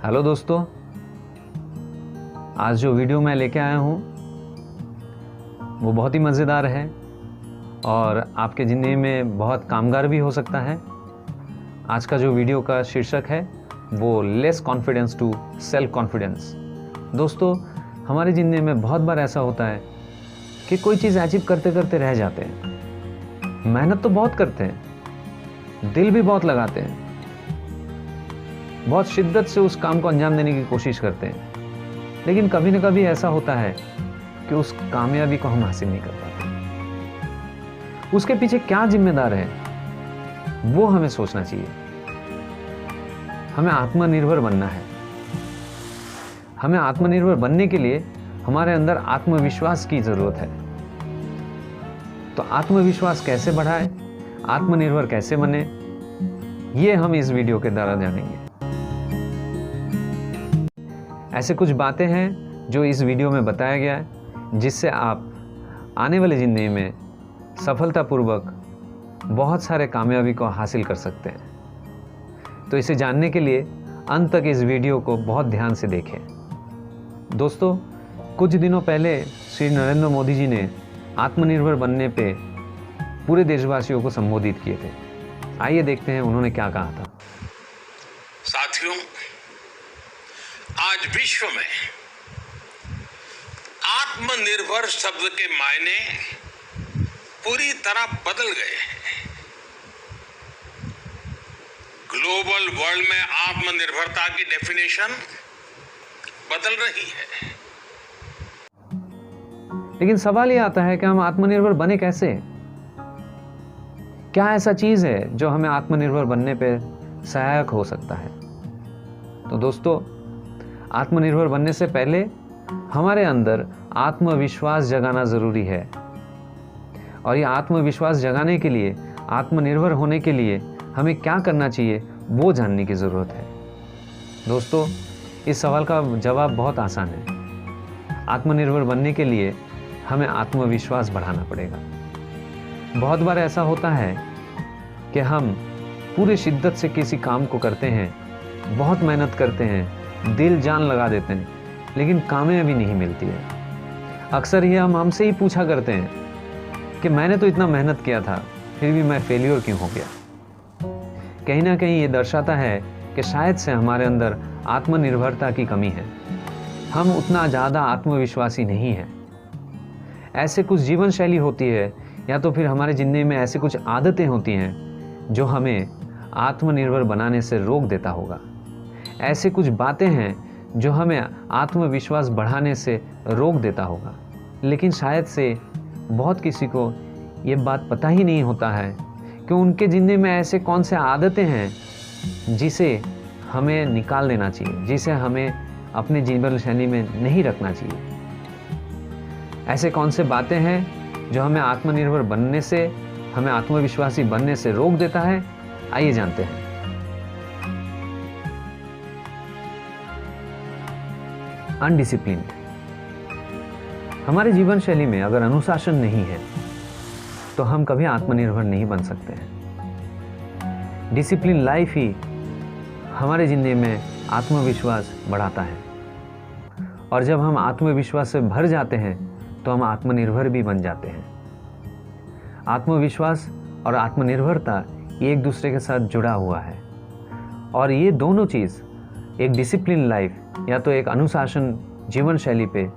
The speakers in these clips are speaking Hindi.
हेलो दोस्तों, आज जो वीडियो मैं लेके आया हूँ वो बहुत ही मज़ेदार है और आपके ज़िंदगी में बहुत कामगार भी हो सकता है। आज का जो वीडियो का शीर्षक है वो less confidence to self confidence. दोस्तों, हमारी ज़िंदगी में बहुत बार ऐसा होता है कि कोई चीज़ अचीव करते करते रह जाते हैं। मेहनत तो बहुत करते हैं, दिल भी बहुत लगाते हैं, बहुत शिद्दत से उस काम को अंजाम देने की कोशिश करते हैं, लेकिन कभी न कभी ऐसा होता है कि उस कामयाबी को हम हासिल नहीं कर पाते। उसके पीछे क्या जिम्मेदार है वो हमें सोचना चाहिए। हमें आत्मनिर्भर बनना है। हमें आत्मनिर्भर बनने के लिए हमारे अंदर आत्मविश्वास की जरूरत है। तो आत्मविश्वास कैसे बढ़ाए, आत्मनिर्भर कैसे बने, ये हम इस वीडियो के द्वारा जानेंगे। ऐसे कुछ बातें हैं जो इस वीडियो में बताया गया है जिससे आप आने वाली ज़िंदगी में सफलतापूर्वक बहुत सारे कामयाबी को हासिल कर सकते हैं। तो इसे जानने के लिए अंत तक इस वीडियो को बहुत ध्यान से देखें। दोस्तों, कुछ दिनों पहले श्री नरेंद्र मोदी जी ने आत्मनिर्भर बनने पे पूरे देशवासियों को संबोधित किए थे। आइए देखते हैं उन्होंने क्या कहा था। साथियों, आज विश्व में आत्मनिर्भर शब्द के मायने पूरी तरह बदल गए हैं। ग्लोबल वर्ल्ड में आत्मनिर्भरता की डेफिनेशन बदल रही है। लेकिन सवाल ये आता है कि हम आत्मनिर्भर बने कैसे? क्या ऐसा चीज है जो हमें आत्मनिर्भर बनने पे सहायक हो सकता है? तो दोस्तों, आत्मनिर्भर बनने से पहले हमारे अंदर आत्मविश्वास जगाना जरूरी है। और ये आत्मविश्वास जगाने के लिए, आत्मनिर्भर होने के लिए हमें क्या करना चाहिए वो जानने की ज़रूरत है। दोस्तों, इस सवाल का जवाब बहुत आसान है। आत्मनिर्भर बनने के लिए हमें आत्मविश्वास बढ़ाना पड़ेगा। बहुत बार ऐसा होता है कि हम पूरी शिद्दत से किसी काम को करते हैं, बहुत मेहनत करते हैं, दिल जान लगा देते हैं, लेकिन कामयाबी नहीं मिलती है। अक्सर ये हम हमसे ही पूछा करते हैं कि मैंने तो इतना मेहनत किया था, फिर भी मैं फेलियर क्यों हो गया। कहीं ना कहीं ये दर्शाता है कि शायद से हमारे अंदर आत्मनिर्भरता की कमी है। हम उतना ज़्यादा आत्मविश्वासी नहीं है। ऐसे कुछ जीवन शैली होती है या तो फिर हमारे ज़िंदगी में ऐसे कुछ आदतें होती हैं जो हमें आत्मनिर्भर बनाने से रोक देता होगा। ऐसे कुछ बातें हैं जो हमें आत्मविश्वास बढ़ाने से रोक देता होगा, लेकिन शायद से बहुत किसी को ये बात पता ही नहीं होता है कि उनके ज़िंदगी में ऐसे कौन से आदतें हैं जिसे हमें निकाल देना चाहिए, जिसे हमें अपने जीवन शैली में नहीं रखना चाहिए। ऐसे कौन से बातें हैं जो हमें आत्मनिर्भर बनने से, हमें आत्मविश्वासी बनने से रोक देता है? आइए जानते हैं। अनडिसिप्लिन। हमारे जीवन शैली में अगर अनुशासन नहीं है तो हम कभी आत्मनिर्भर नहीं बन सकते हैं। डिसिप्लिन लाइफ ही हमारे जिंदगी में आत्मविश्वास बढ़ाता है, और जब हम आत्मविश्वास से भर जाते हैं तो हम आत्मनिर्भर भी बन जाते हैं। आत्मविश्वास और आत्मनिर्भरता ये एक दूसरे के साथ जुड़ा हुआ है, और ये दोनों चीज़ एक डिसिप्लिन लाइफ या तो एक अनुशासन जीवन शैली पे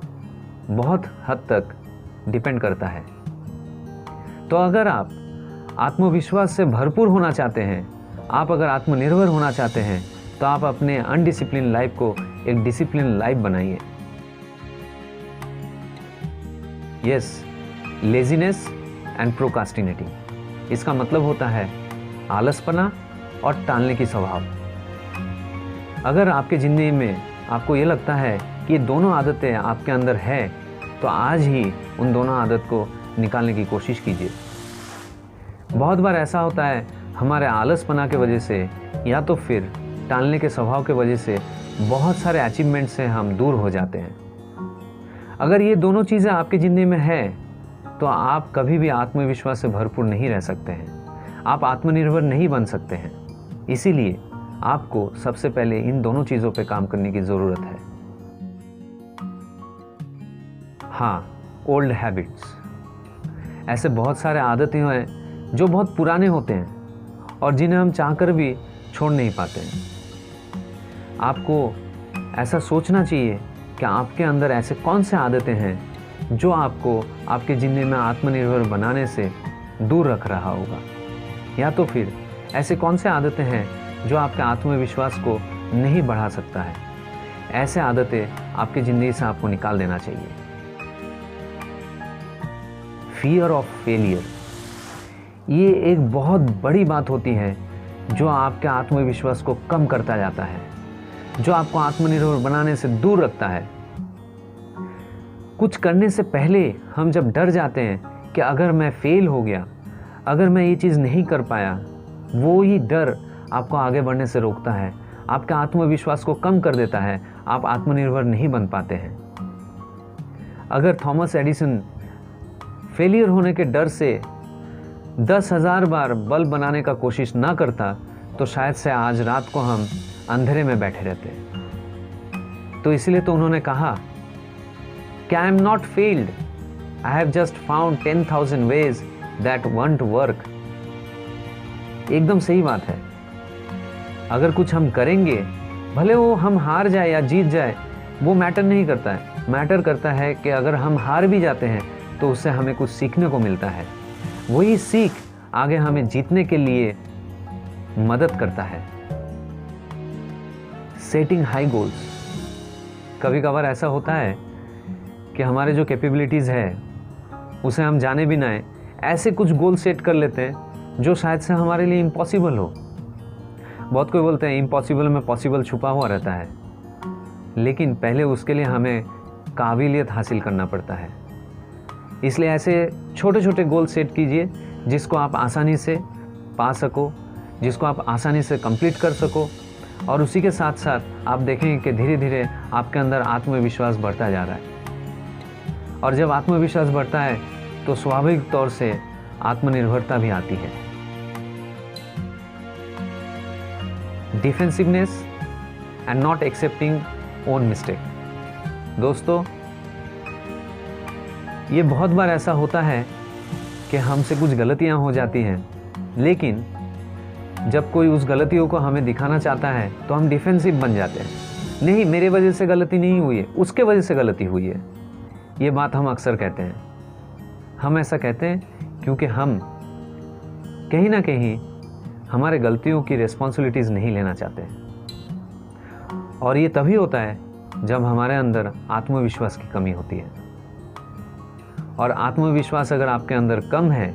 बहुत हद तक डिपेंड करता है। तो अगर आप आत्मविश्वास से भरपूर होना चाहते हैं, आप अगर आत्मनिर्भर होना चाहते हैं, तो आप अपने अनडिसिप्लिन लाइफ को एक डिसिप्लिन लाइफ बनाइए। यस, लेजीनेस एंड प्रोकास्टिनेटिंग, इसका मतलब होता है आलसपना और टालने की स्वभाव। अगर आपके ज़िंदगी में आपको ये लगता है कि ये दोनों आदतें आपके अंदर है, तो आज ही उन दोनों आदत को निकालने की कोशिश कीजिए। बहुत बार ऐसा होता है हमारे आलसपना के वजह से या तो फिर टालने के स्वभाव के वजह से बहुत सारे अचीवमेंट से हम दूर हो जाते हैं। अगर ये दोनों चीज़ें आपकी ज़िंदगी में है तो आप कभी भी आत्मविश्वास से भरपूर नहीं रह सकते हैं, आप आत्मनिर्भर नहीं बन सकते हैं। इसीलिए आपको सबसे पहले इन दोनों चीज़ों पे काम करने की ज़रूरत है। हाँ, ओल्ड हैबिट्स, ऐसे बहुत सारे आदतें हैं जो बहुत पुराने होते हैं और जिन्हें हम चाहकर भी छोड़ नहीं पाते हैं। आपको ऐसा सोचना चाहिए कि आपके अंदर ऐसे कौन से आदतें हैं जो आपको आपके ज़िंदगी में आत्मनिर्भर बनाने से दूर रख रहा होगा, या तो फिर ऐसे कौन से आदतें हैं जो आपके आत्मविश्वास को नहीं बढ़ा सकता है। ऐसे आदतें आपकी ज़िंदगी से आपको निकाल देना चाहिए। फियर ऑफ फेलियर, ये एक बहुत बड़ी बात होती है जो आपके आत्मविश्वास को कम करता जाता है, जो आपको आत्मनिर्भर बनाने से दूर रखता है। कुछ करने से पहले हम जब डर जाते हैं कि अगर मैं फेल हो गया, अगर मैं ये चीज़ नहीं कर पाया, वो ही डर आपको आगे बढ़ने से रोकता है, आपके आत्मविश्वास को कम कर देता है, आप आत्मनिर्भर नहीं बन पाते हैं। अगर थॉमस एडिसन फेलियर होने के डर से 10,000 बार बल्ब बनाने का कोशिश ना करता तो शायद से आज रात को हम अंधेरे में बैठे रहते। तो इसलिए तो उन्होंने कहा कि I am not failed, I have just found 10,000 ways that want work. एकदम सही बात है। अगर कुछ हम करेंगे, भले वो हम हार जाए या जीत जाए, वो मैटर नहीं करता है। मैटर करता है कि अगर हम हार भी जाते हैं तो उससे हमें कुछ सीखने को मिलता है। वही सीख आगे हमें जीतने के लिए मदद करता है। सेटिंग हाई गोल्स, कभी कभार ऐसा होता है कि हमारे जो कैपेबिलिटीज़ है उसे हम जाने भी ना ऐसे कुछ गोल सेट कर लेते हैं जो शायद से हमारे लिए इम्पॉसिबल हो। बहुत कोई बोलते हैं इम्पॉसिबल में पॉसिबल छुपा हुआ रहता है, लेकिन पहले उसके लिए हमें काबिलियत हासिल करना पड़ता है। इसलिए ऐसे छोटे छोटे गोल सेट कीजिए जिसको आप आसानी से पा सको, जिसको आप आसानी से कंप्लीट कर सको, और उसी के साथ साथ आप देखेंगे कि धीरे धीरे आपके अंदर आत्मविश्वास बढ़ता जा रहा है। और जब आत्मविश्वास बढ़ता है तो स्वाभाविक तौर से आत्मनिर्भरता भी आती है। Defensiveness and not accepting own mistake. दोस्तों, ये बहुत बार ऐसा होता है कि हमसे कुछ गलतियां हो जाती हैं, लेकिन जब कोई उस गलतियों को हमें दिखाना चाहता है तो हम डिफेंसिव बन जाते हैं। नहीं, मेरे वजह से गलती नहीं हुई है, उसके वजह से गलती हुई है। ये बात हम अक्सर कहते हैं। हम ऐसा कहते हैं क्योंकि हम कहीं ना कहीं हमारे गलतियों की रिस्पॉन्सिबिलिटीज़ नहीं लेना चाहते हैं। और ये तभी होता है जब हमारे अंदर आत्मविश्वास की कमी होती है। और आत्मविश्वास अगर आपके अंदर कम है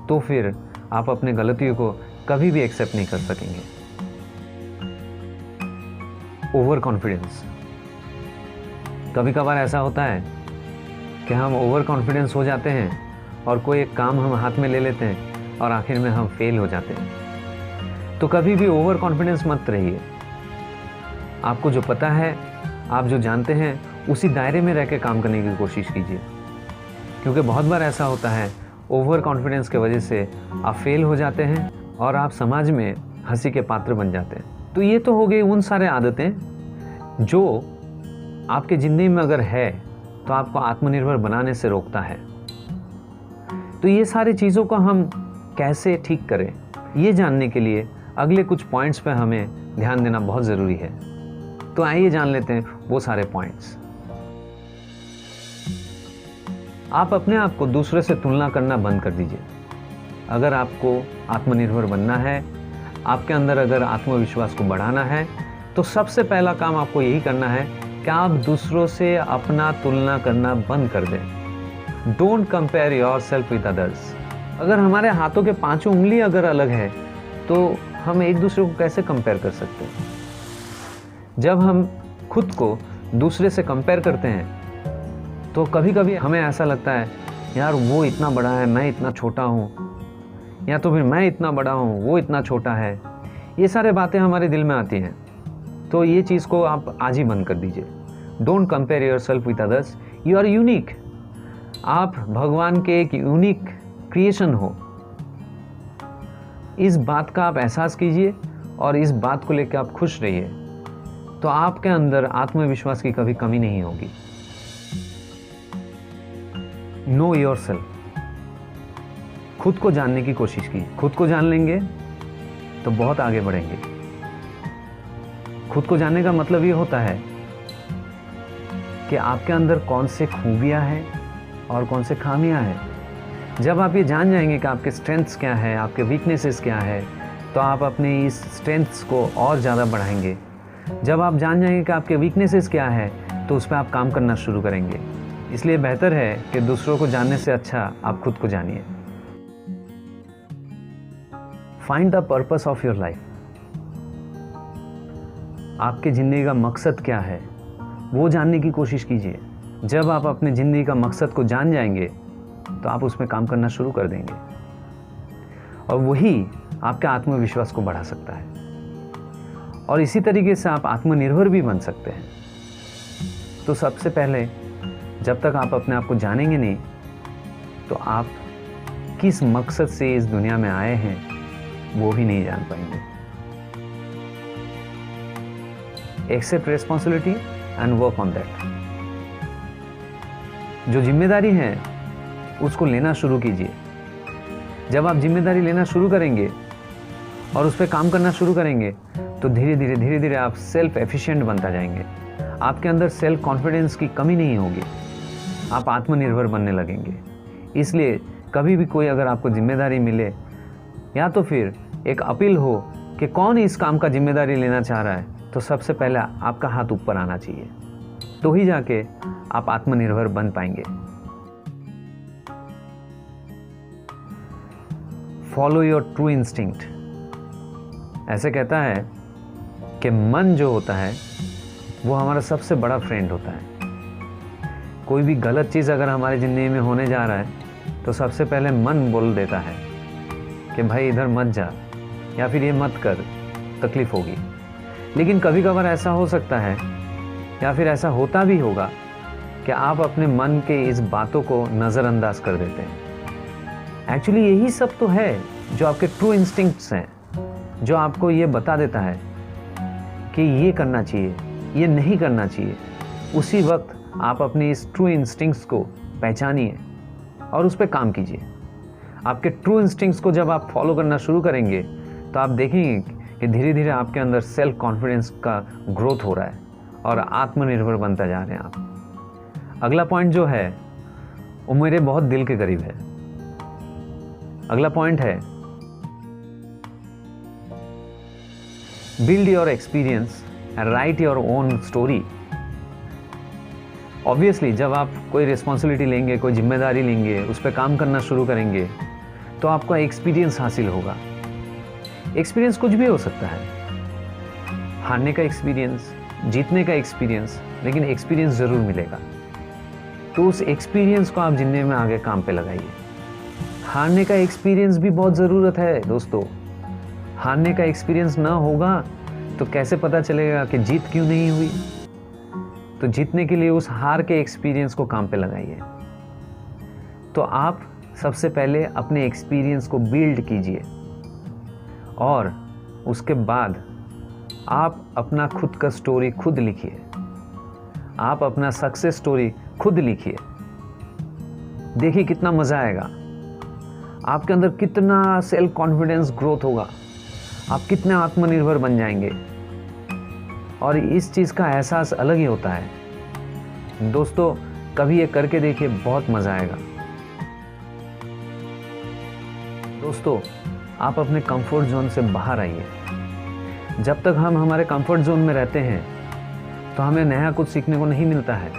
तो फिर आप अपने गलतियों को कभी भी एक्सेप्ट नहीं कर सकेंगे। ओवर कॉन्फिडेंस, कभी कभार ऐसा होता है कि हम ओवर कॉन्फिडेंस हो जाते हैं और कोई एक काम हम हाथ में ले लेते हैं और आखिर में हम फेल हो जाते हैं। तो कभी भी ओवर कॉन्फिडेंस मत रहिए। आपको जो पता है, आप जो जानते हैं, उसी दायरे में रह के काम करने की कोशिश कीजिए। क्योंकि बहुत बार ऐसा होता है ओवर कॉन्फिडेंस के वजह से आप फेल हो जाते हैं और आप समाज में हंसी के पात्र बन जाते हैं। तो ये तो हो गई उन सारे आदतें जो आपके ज़िंदगी में अगर है तो आपको आत्मनिर्भर बनाने से रोकता है। तो ये सारी चीज़ों को हम कैसे ठीक करें, ये जानने के लिए अगले कुछ पॉइंट्स पे हमें ध्यान देना बहुत ज़रूरी है। तो आइए जान लेते हैं वो सारे पॉइंट्स। आप अपने आप को दूसरे से तुलना करना बंद कर दीजिए। अगर आपको आत्मनिर्भर बनना है, आपके अंदर अगर आत्मविश्वास को बढ़ाना है, तो सबसे पहला काम आपको यही करना है कि आप दूसरों से अपना तुलना करना बंद कर दें। Don't compare yourself with others. अगर हमारे हाथों के पांचों उंगली अगर अलग है तो हम एक दूसरे को कैसे कंपेयर कर सकते हैं। जब हम खुद को दूसरे से कंपेयर करते हैं तो कभी कभी हमें ऐसा लगता है यार वो इतना बड़ा है, मैं इतना छोटा हूँ, या तो फिर मैं इतना बड़ा हूँ, वो इतना छोटा है। ये सारे बातें हमारे दिल में आती हैं। तो ये चीज़ को आप आज ही बंद कर दीजिए। Don't compare yourself with others, you are unique. आप भगवान के एक यूनिक क्रिएशन हो, इस बात का आप एहसास कीजिए और इस बात को लेकर आप खुश रहिए, तो आपके अंदर आत्मविश्वास की कभी कमी नहीं होगी। नो योरसेल्फ, खुद को जानने की कोशिश कीजिए। खुद को जान लेंगे तो बहुत आगे बढ़ेंगे। खुद को जानने का मतलब ये होता है कि आपके अंदर कौन से खूबियां हैं और कौन से खामियां हैं। जब आप ये जान जाएंगे कि आपके स्ट्रेंथ्स क्या है, आपके वीकनेसेस क्या है, तो आप अपने इस स्ट्रेंथ्स को और ज़्यादा बढ़ाएंगे। जब आप जान जाएंगे कि आपके वीकनेसेस क्या है, तो उस पर आप काम करना शुरू करेंगे। इसलिए बेहतर है कि दूसरों को जानने से अच्छा आप खुद को जानिए। Find the purpose of your life. आपके ज़िंदगी का मकसद क्या है, वो जानने की कोशिश कीजिए। जब आप अपने ज़िंदगी का मकसद को जान जाएंगे, तो आप उसमें काम करना शुरू कर देंगे, और वही आपके आत्मविश्वास को बढ़ा सकता है। और इसी तरीके से आप आत्मनिर्भर भी बन सकते हैं। तो सबसे पहले, जब तक आप अपने आप को जानेंगे नहीं, तो आप किस मकसद से इस दुनिया में आए हैं वो भी नहीं जान पाएंगे। Accept responsibility and work on that. जो जिम्मेदारी है उसको लेना शुरू कीजिए। जब आप जिम्मेदारी लेना शुरू करेंगे और उस पर काम करना शुरू करेंगे, तो धीरे धीरे आप सेल्फ एफिशिएंट बनता जाएंगे। आपके अंदर सेल्फ कॉन्फिडेंस की कमी नहीं होगी, आप आत्मनिर्भर बनने लगेंगे। इसलिए कभी भी कोई अगर आपको जिम्मेदारी मिले, या तो फिर एक अपील हो कि कौन इस काम का जिम्मेदारी लेना चाह रहा है, तो सबसे पहले आपका हाथ ऊपर आना चाहिए, तो ही जाके आप आत्मनिर्भर बन पाएंगे। Follow your true instinct. ऐसे कहता है कि मन जो होता है वो हमारा सबसे बड़ा फ्रेंड होता है। कोई भी गलत चीज़ अगर हमारी ज़िंदगी में होने जा रहा है, तो सबसे पहले मन बोल देता है कि भाई इधर मत जा, या फिर ये मत कर, तकलीफ़ होगी। लेकिन कभी कभार ऐसा हो सकता है, या फिर ऐसा होता भी होगा, कि आप अपने मन के इस बातों को नज़रअंदाज कर देते हैं। एक्चुअली यही सब तो है जो आपके ट्रू इंस्टिंक्ट्स हैं, जो आपको ये बता देता है कि ये करना चाहिए, ये नहीं करना चाहिए। उसी वक्त आप अपने इस ट्रू इंस्टिंक्ट्स को पहचानिए और उस पर काम कीजिए। आपके ट्रू इंस्टिंक्ट्स को जब आप फॉलो करना शुरू करेंगे, तो आप देखेंगे कि धीरे धीरे आपके अंदर सेल्फ कॉन्फिडेंस का ग्रोथ हो रहा है और आत्मनिर्भर बनता जा रहे हैं आप। अगला पॉइंट जो है वो मेरे बहुत दिल के करीब है। अगला पॉइंट है, build your experience and right your own story. Obviously जब आप कोई रिस्पॉन्सिबिलिटी लेंगे, कोई जिम्मेदारी लेंगे, उस पर काम करना शुरू करेंगे, तो आपका एक्सपीरियंस हासिल होगा। एक्सपीरियंस कुछ भी हो सकता है, हारने का एक्सपीरियंस, जीतने का एक्सपीरियंस, लेकिन एक्सपीरियंस ज़रूर मिलेगा। तो उस एक्सपीरियंस को आप जिंदगी में आगे काम पे लगाइए। हारने का एक्सपीरियंस भी बहुत ज़रूरत है दोस्तों। हारने का एक्सपीरियंस ना होगा तो कैसे पता चलेगा कि जीत क्यों नहीं हुई। तो जीतने के लिए उस हार के एक्सपीरियंस को काम पे लगाइए। तो आप सबसे पहले अपने एक्सपीरियंस को बिल्ड कीजिए, और उसके बाद आप अपना खुद का स्टोरी खुद लिखिए। आप अपना सक्सेस स्टोरी खुद लिखिए। देखिए कितना मज़ा आएगा, आपके अंदर कितना सेल्फ कॉन्फिडेंस ग्रोथ होगा, आप कितने आत्मनिर्भर बन जाएंगे। और इस चीज़ का एहसास अलग ही होता है दोस्तों। कभी ये करके देखिए, बहुत मज़ा आएगा। दोस्तों, आप अपने कंफर्ट जोन से बाहर आइए। जब तक हम हमारे कंफर्ट जोन में रहते हैं, तो हमें नया कुछ सीखने को नहीं मिलता है।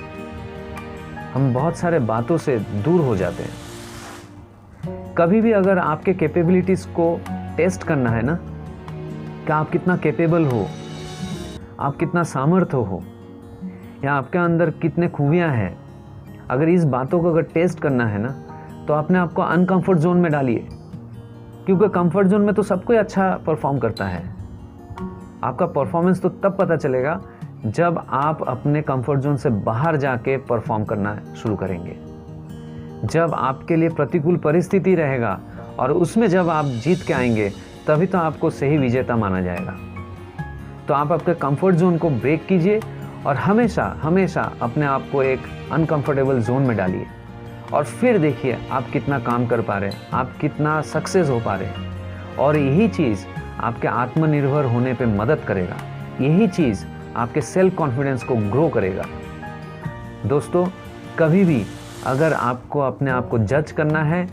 हम बहुत सारे बातों से दूर हो जाते हैं। कभी भी अगर आपके कैपेबिलिटीज़ को टेस्ट करना है ना, कि आप कितना कैपेबल हो, आप कितना सामर्थ्य हो, या आपके अंदर कितने खूबियाँ हैं, अगर इस बातों को अगर टेस्ट करना है ना, तो अपने आप को अनकंफर्ट जोन में डालिए। क्योंकि कंफर्ट जोन में तो सब कोई अच्छा परफॉर्म करता है। आपका परफॉर्मेंस तो तब पता चलेगा जब आप अपने कंफर्ट जोन से बाहर जाके परफॉर्म करना शुरू करेंगे। जब आपके लिए प्रतिकूल परिस्थिति रहेगा और उसमें जब आप जीत के आएंगे, तभी तो आपको सही विजेता माना जाएगा। तो आप अपने कंफर्ट जोन को ब्रेक कीजिए और हमेशा हमेशा अपने आप को एक अनकंफर्टेबल जोन में डालिए और फिर देखिए आप कितना काम कर पा रहे हैं, आप कितना सक्सेस हो पा रहे हैं। और यही चीज़ आपके आत्मनिर्भर होने पे मदद करेगा, यही चीज़ आपके सेल्फ कॉन्फिडेंस को ग्रो करेगा। दोस्तों, कभी भी अगर आपको अपने आप को जज करना है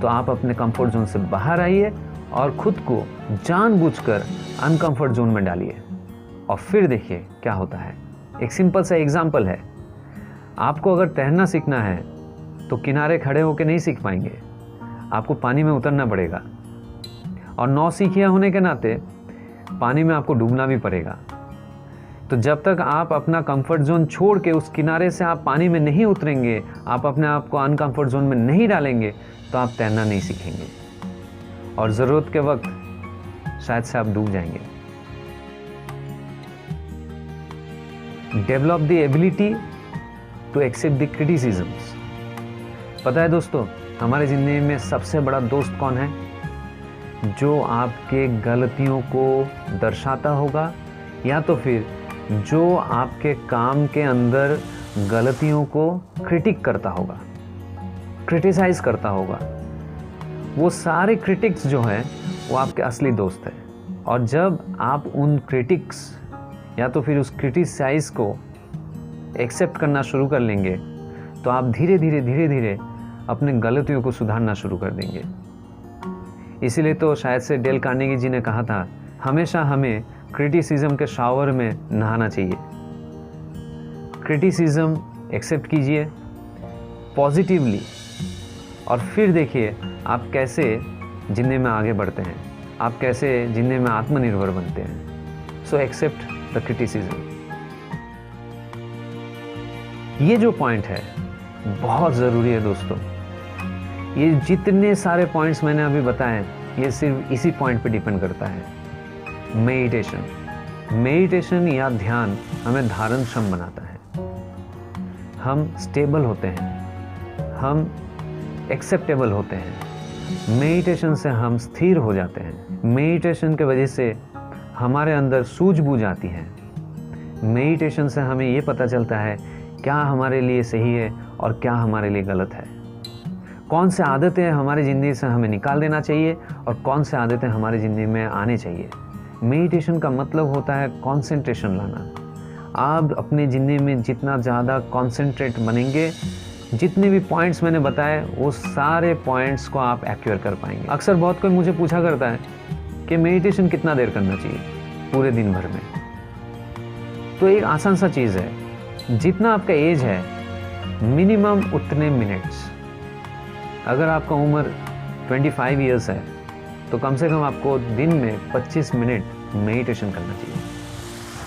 तो आप अपने कंफर्ट जोन से बाहर आइए और खुद को जानबूझकर अनकंफर्ट जोन में डालिए और फिर देखिए क्या होता है। एक सिंपल सा एग्जाम्पल है, आपको अगर तैरना सीखना है तो किनारे खड़े होकर नहीं सीख पाएंगे, आपको पानी में उतरना पड़ेगा और नौसिखिया होने के नाते पानी में आपको डूबना भी पड़ेगा। तो जब तक आप अपना कंफर्ट जोन छोड़ के उस किनारे से आप पानी में नहीं उतरेंगे, आप अपने आप को अनकंफर्ट जोन में नहीं डालेंगे, तो आप तैरना नहीं सीखेंगे और ज़रूरत के वक्त शायद से आप डूब जाएंगे। Develop the ability to accept the criticisms. पता है दोस्तों, हमारे ज़िंदगी में सबसे बड़ा दोस्त कौन है? जो आपके गलतियों को दर्शाता होगा या तो फिर जो आपके काम के अंदर गलतियों को क्रिटिक करता होगा, क्रिटिसाइज करता होगा। वो सारे क्रिटिक्स जो हैं वो आपके असली दोस्त हैं। और जब आप उन क्रिटिक्स या तो फिर उस क्रिटिसाइज को एक्सेप्ट करना शुरू कर लेंगे तो आप धीरे धीरे अपने गलतियों को सुधारना शुरू कर देंगे। इसीलिए तो शायद से डेल कार्नेगी जी ने कहा था, हमेशा हमें क्रिटिसिज्म के शावर में नहाना चाहिए। क्रिटिसिज्म एक्सेप्ट कीजिए पॉजिटिवली और फिर देखिए आप कैसे जिंदगी में आगे बढ़ते हैं, आप कैसे जिंदगी में आत्मनिर्भर बनते हैं। So except the criticism. ये जो पॉइंट है बहुत ज़रूरी है दोस्तों। ये जितने सारे पॉइंट्स मैंने अभी बताए ये सिर्फ इसी पॉइंट पे डिपेंड करता है। मेडिटेशन या ध्यान हमें धारणक्षम बनाता है, हम स्टेबल होते हैं, हम एक्सेप्टेबल होते हैं। मेडिटेशन से हम स्थिर हो जाते हैं। मेडिटेशन के वजह से हमारे अंदर सूझबूझ आती है। मेडिटेशन से हमें ये पता चलता है क्या हमारे लिए सही है और क्या हमारे लिए गलत है, कौन से आदतें हमारी ज़िंदगी से हमें निकाल देना चाहिए और कौन से आदतें हमारी ज़िंदगी में आने चाहिए। मेडिटेशन का मतलब होता है कंसंट्रेशन लाना। आप अपनी ज़िंदगी में जितना ज़्यादा कंसंट्रेट बनेंगे, जितने भी पॉइंट्स मैंने बताए वो सारे पॉइंट्स को आप एक्यूर कर पाएंगे। अक्सर बहुत कोई मुझे पूछा करता है कि मेडिटेशन कितना देर करना चाहिए पूरे दिन भर में। तो एक आसान सा चीज़ है, जितना आपका एज है मिनिमम उतने मिनट्स। अगर आपका उम्र 25 इयर्स है तो कम से कम आपको दिन में 25 मिनट मेडिटेशन करना चाहिए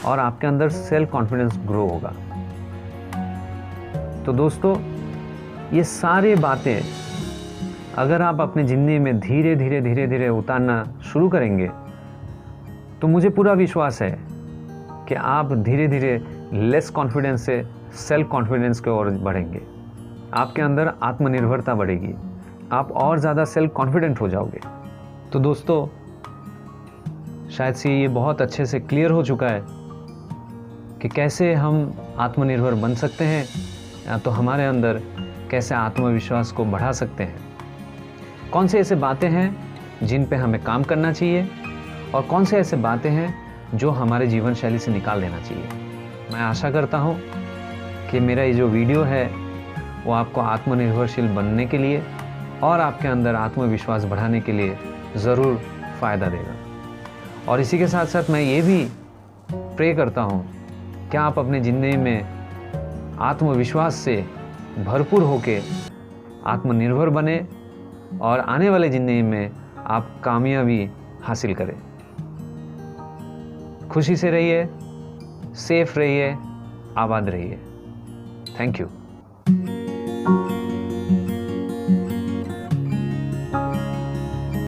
और आपके अंदर सेल्फ कॉन्फिडेंस ग्रो होगा। तो दोस्तों, ये सारी बातें अगर आप अपनी ज़िंदगी में धीरे धीरे उतारना शुरू करेंगे तो मुझे पूरा विश्वास है कि आप धीरे धीरे लेस कॉन्फिडेंस से सेल्फ कॉन्फिडेंस की ओर बढ़ेंगे। आपके अंदर आत्मनिर्भरता बढ़ेगी, आप और ज़्यादा सेल्फ कॉन्फिडेंट हो जाओगे। तो दोस्तों, शायद से ये बहुत अच्छे से क्लियर हो चुका है कि कैसे हम आत्मनिर्भर बन सकते हैं या तो हमारे अंदर कैसे आत्मविश्वास को बढ़ा सकते हैं। कौन से ऐसे बातें हैं जिन पे हमें काम करना चाहिए और कौन से ऐसे बातें हैं जो हमारे जीवन शैली से निकाल देना चाहिए। मैं आशा करता हूँ कि मेरा ये जो वीडियो है वो आपको आत्मनिर्भरशील बनने के लिए और आपके अंदर आत्मविश्वास बढ़ाने के लिए ज़रूर फ़ायदा देगा। और इसी के साथ साथ मैं ये भी प्रे करता हूँ कि आप अपनी ज़िंदगी में आत्मविश्वास से भरपूर होके आत्मनिर्भर बने और आने वाले ज़िंदगी में आप कामयाबी हासिल करें। खुशी से रहिए, सेफ रहिए, आबाद रहिए। Thank you.